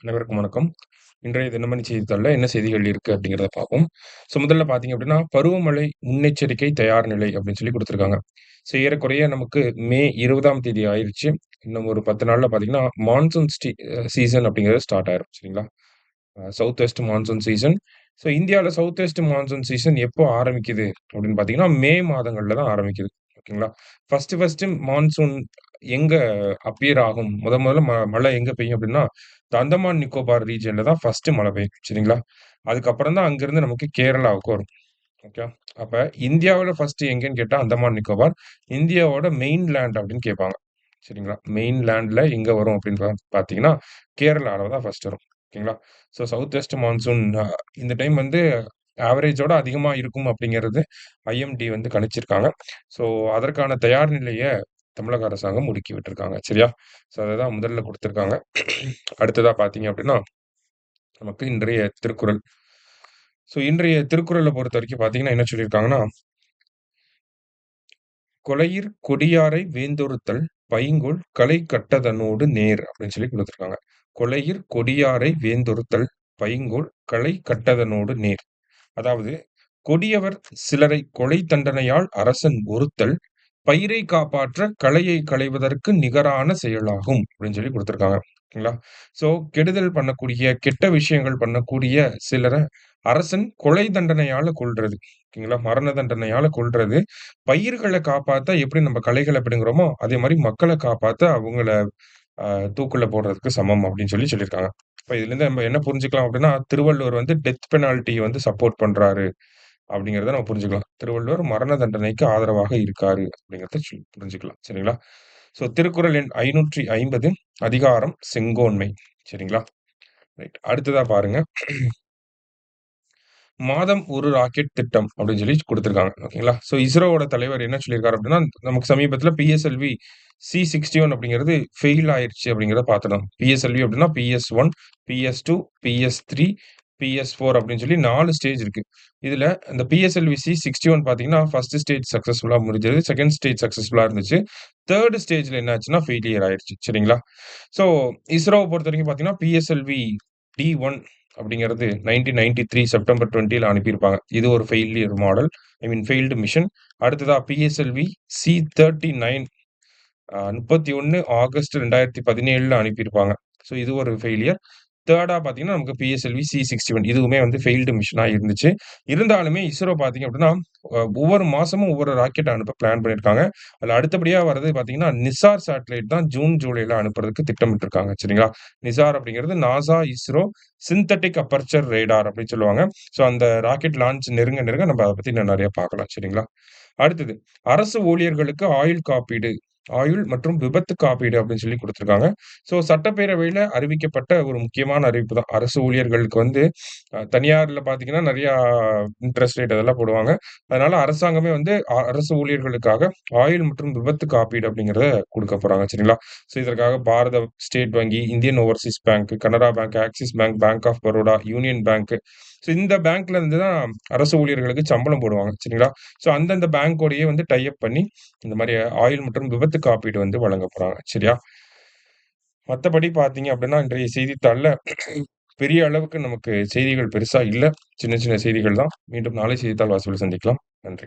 அனைவருக்கும் வணக்கம். இன்றைய தினமணி செய்தித்தாள்ல என்ன செய்திகள் இருக்கு அப்படிங்கிறத பார்ப்போம். முதல்ல பார்த்தீங்க அப்படின்னா, பருவமழை முன்னெச்சரிக்கை தயார் நிலை அப்படின்னு சொல்லி குடுத்துருக்காங்க. ஏறக்குறைய நமக்கு மே 20ஆம் தேதி ஆயிருச்சு. இன்னும் ஒரு 10 நாள்ல பார்த்தீங்கன்னா, மான்சூன் சீசன் அப்படிங்கிறது ஸ்டார்ட் ஆயிரும். சரிங்களா? South west monsoon season. இந்தியால சவுத் வெஸ்ட் மான்சூன் சீசன் எப்போ ஆரம்பிக்குது அப்படின்னு பார்த்தீங்கன்னா, மே மாதங்கள்ல தான் ஆரம்பிக்குது. ஓகேங்களா? ஃபர்ஸ்ட்டு மான்சூன் எங்க அப்பியர் ஆகும்? முதல்ல மழை எங்க பெய்யும் அப்படின்னா, இந்த அந்தமான் நிக்கோபார் ரீஜியன்ல தான் ஃபர்ஸ்ட்டு மழை பெய்யும். சரிங்களா? அதுக்கப்புறம் தான் அங்கிருந்து நமக்கு கேரளாவுக்கு வரும். ஓகே. அப்ப இந்தியாவுல ஃபர்ஸ்ட்டு எங்கேன்னு கேட்டா அந்தமான் நிக்கோபார். இந்தியாவோட மெயின் லேண்ட் அப்படின்னு கேட்பாங்க. சரிங்களா? மெயின் லேண்ட்ல எங்க வரும் அப்படின்னு பார்த்தீங்கன்னா, கேரளால தான் ஃபர்ஸ்ட் வரும். ஓகேங்களா? சவுத் வெஸ்ட் மான்சூன் இந்த டைம் வந்து ஆவரேஜோட அதிகமா இருக்கும் அப்படிங்கிறது ஐஎம்டி வந்து கணிச்சிருக்காங்க. ஸோ அதற்கான தயார் நிலைய தமிழக அரசாங்கம் முடுக்கி விட்டுருக்காங்க. சரியா? அததான் முதல்ல குடுத்துருக்காங்க. அடுத்ததா பார்த்தீங்க அப்படின்னா, நமக்கு இன்றைய திருக்குறள். இன்றைய திருக்குறள பொறுத்தவரைக்கும் பார்த்தீங்கன்னா, என்ன சொல்லியிருக்காங்கன்னா, "கொலையிற் கொடியாரை வேந்தொறுத்தல் பைங்கூழ் களை கட்டதனோடு நேர்" அப்படின்னு சொல்லி குடுத்துருக்காங்க. "கொலையிற் கொடியாரை வேந்தொறுத்தல் பைங்கூழ் களை கட்டதனோடு நேர்." அதாவது கொடியவர் சிலரை கொலை தண்டனையால் அரசன் ஒறுத்தல் பயிரை காப்பாற்ற களையை களைவதற்கு நிகரான செயலாகும் அப்படின்னு சொல்லி குடுத்துருக்காங்க. ஓகேங்களா? கெடுதல் பண்ணக்கூடிய, கெட்ட விஷயங்கள் பண்ணக்கூடிய சிலர அரசன் கொலை தண்டனையால கொல்றது. ஓகேங்களா? மரண தண்டனையால கொல்றது. பயிர்கள காப்பாத்த எப்படி நம்ம களைகள பிடுங்குறோமோ, அதே மாரி மக்கள காப்பாத்த அவங்கள அ தூக்குல போடுறதுக்கு சமம் அப்படின்னு சொல்லியிருக்காங்க. இப்ப இதுலருந்து நம்ம என்ன புரிஞ்சுக்கலாம் அப்படின்னா, திருவள்ளுவர் வந்து டெத் பெனால்டி வந்து சப்போர்ட் பண்றாரு. அப்படிங்கிறத நம்ம புரிஞ்சுக்கலாம். திருவள்ளுவர் மரண தண்டனைக்கு ஆதரவாக இருக்காரு அப்படிங்கிறத புரிஞ்சுக்கலாம். சரிங்களா? திருக்குறள் எண் 550 அதிகாரம் செங்கோன்மை. சரிங்களா? ரைட். அடுத்ததா பாருங்க. மாதம் ஒரு ராக்கெட் திட்டம் அப்படின்னு சொல்லி குடுத்துருக்காங்க. ஓகேங்களா? இஸ்ரோவோட தலைவர் என்ன சொல்லியிருக்காரு அப்படின்னா, நமக்கு சமீபத்தில பிஎஸ்எல்வி C61 அப்படிங்கிறது ஃபெயில் ஆயிருச்சு அப்படிங்கிறத பார்த்துட்டோம். பிஎஸ்எல்வி அப்படின்னா PS1, PS2, PS3, PS4 அப்படின்னு சொல்லி 4 ஸ்டேஜ் இருக்கு. இதுல இந்த பிஎஸ்எல்வி C61 பார்த்தீங்கன்னா, ஃபர்ஸ்ட் ஸ்டேஜ் சக்சஸ்ஃபுல்லா முடிஞ்சது. செகண்ட் ஸ்டேஜ் சக்சஸ்ஃபுல்லா இருந்துச்சு. 3 ஸ்டேஜ்ல என்ன ஆச்சுன்னா ஃபெயிலியர் ஆயிருச்சு. சரிங்களா? ஸோ இஸ்ரோவ பொறுத்தவரைக்கும் பார்த்தீங்கன்னா, பிஎஸ்எல்வி D1 அப்படிங்கிறது 1993 செப்டம்பர் 20ல அனுப்பியிருப்பாங்க. இது ஒரு ஃபெயிலியர் மாடல். ஐ மீன் ஃபெயில்டு மிஷன். அடுத்ததா பிஎஸ்எல்வி C39 31 ஆகஸ்ட் 2017ல அனுப்பியிருப்பாங்க. இது ஒரு ஃபெயிலியர். 3ஆ பார்த்தீங்கன்னா, நமக்கு பிஎஸ்எல்வி C61 இதுவுமே வந்து ஃபெயில்டு மிஷனா இருந்துச்சு. இருந்தாலுமே இஸ்ரோ பார்த்தீங்க அப்படின்னா, ஒவ்வொரு மாசமும் ஒவ்வொரு ராக்கெட் அனுப்ப பிளான் பண்ணியிருக்காங்க. அதுல அடுத்தபடியா வர்றது பார்த்தீங்கன்னா, நிசார் சேட்டலைட் தான் ஜூன், ஜூலைல அனுப்புறதுக்கு திட்டமிட்டுருக்காங்க. சரிங்களா? நிசார் அப்படிங்கிறது NASA, ISRO synthetic aperture radar அப்படின்னு சொல்லுவாங்க. அந்த ராக்கெட் லான்ச் நெருங்க, நெருங்க நம்ம அத பத்தி இன்னும் நெறைய பார்க்கலாம். சரிங்களா? அடுத்தது, அரசு ஊழியர்களுக்கு ஆயுள் காப்பீடு. ஆயுள் மற்றும் விபத்து காப்பீடு அப்படின்னு சொல்லி குடுத்துருக்காங்க. சட்டப்பேரவையில அறிவிக்கப்பட்ட ஒரு முக்கியமான அறிவிப்பு தான். அரசு ஊழியர்களுக்கு வந்து தனியார்ல பார்த்தீங்கன்னா, நெறையா இன்ட்ரெஸ்ட் ரேட் அதெல்லாம் போடுவாங்க. அதனால அரசாங்கமே வந்து அரசு ஊழியர்களுக்காக ஆயுள் மற்றும் விபத்து காப்பீடு அப்படிங்கிறத குடுக்க போறாங்க. சரிங்களா? இதற்காக பாரத ஸ்டேட் வங்கி, Indian Overseas Bank, Canara bank, Axis Bank, bank of Baroda, Union Bank இந்த பேங்க்ல இருந்து தான் அரசு ஊழியர்களுக்கு சம்பளம் போடுவாங்க. சரிங்களா? அந்தந்த பேங்கோடயே வந்து டை அப் பண்ணி இந்த மாரி ஆயுள் மற்றும் விபத்து காப்பீடு வந்து வழங்க போறாங்க. சரியா? மத்தபடி பார்த்தீங்க அப்படின்னா, இன்றைய செய்தித்தாள்ல பெரிய அளவுக்கு நமக்கு செய்திகள் பெருசா இல்ல. சின்ன சின்ன செய்திகள் தான். மீண்டும் நாளை செய்தித்தாள் வாசிப்பில் சந்திக்கலாம். நன்றி.